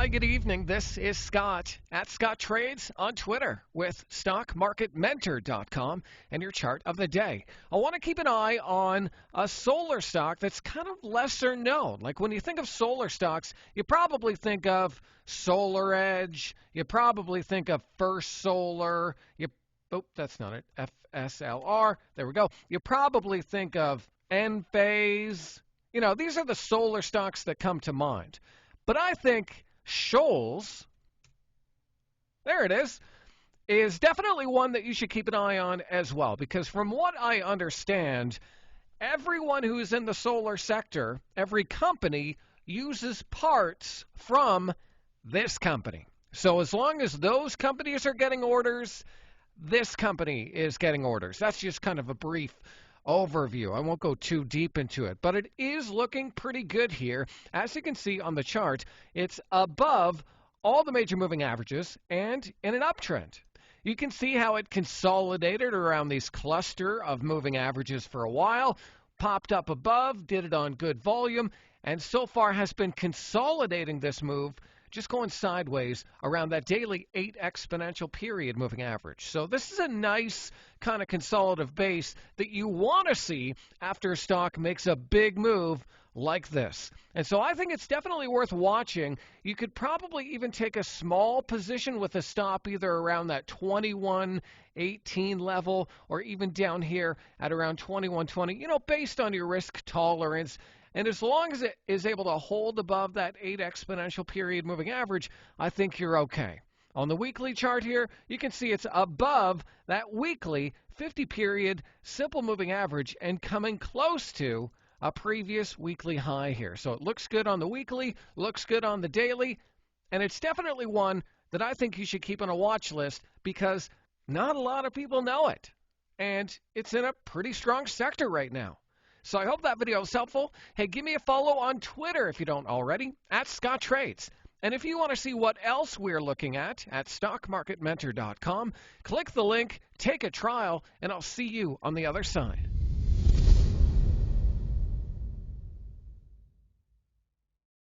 Hi, good evening. This is Scott at Scott Trades on Twitter with StockMarketMentor.com and your chart of the day. I want to keep an eye on a solar stock that's kind of lesser known. Like when you think of solar stocks, you probably think of Solar Edge. You probably think of First Solar. Oh, that's not it. FSLR. There we go. You probably think of Enphase. These are the solar stocks that come to mind. But I think SHLS, there it is definitely one that you should keep an eye on as well. Because from what I understand, everyone who is in the solar sector, every company uses parts from this company. So as long as those companies are getting orders, this company is getting orders. That's just kind of a brief overview. I won't go too deep into it, but it is looking pretty good here. As you can see on the chart, it's above all the major moving averages and in an uptrend. You can see how it consolidated around these cluster of moving averages for a while, popped up above, did it on good volume, and so far has been consolidating this move, just going sideways around that daily 8 exponential period moving average. So this is a nice kind of consolidative base that you want to see after a stock makes a big move like this. And so I think it's definitely worth watching. You could probably even take a small position with a stop either around that 21.18 level or even down here at around 21.20, based on your risk tolerance. And as long as it is able to hold above that 8 exponential period moving average, I think you're okay. On the weekly chart here, you can see it's above that weekly 50-period simple moving average and coming close to a previous weekly high here. So it looks good on the weekly, looks good on the daily, and it's definitely one that I think you should keep on a watch list because not a lot of people know it. And it's in a pretty strong sector right now. So I hope that video was helpful. Hey, give me a follow on Twitter if you don't already, at Scott Trades. And if you want to see what else we're looking at StockMarketMentor.com, click the link, take a trial, and I'll see you on the other side.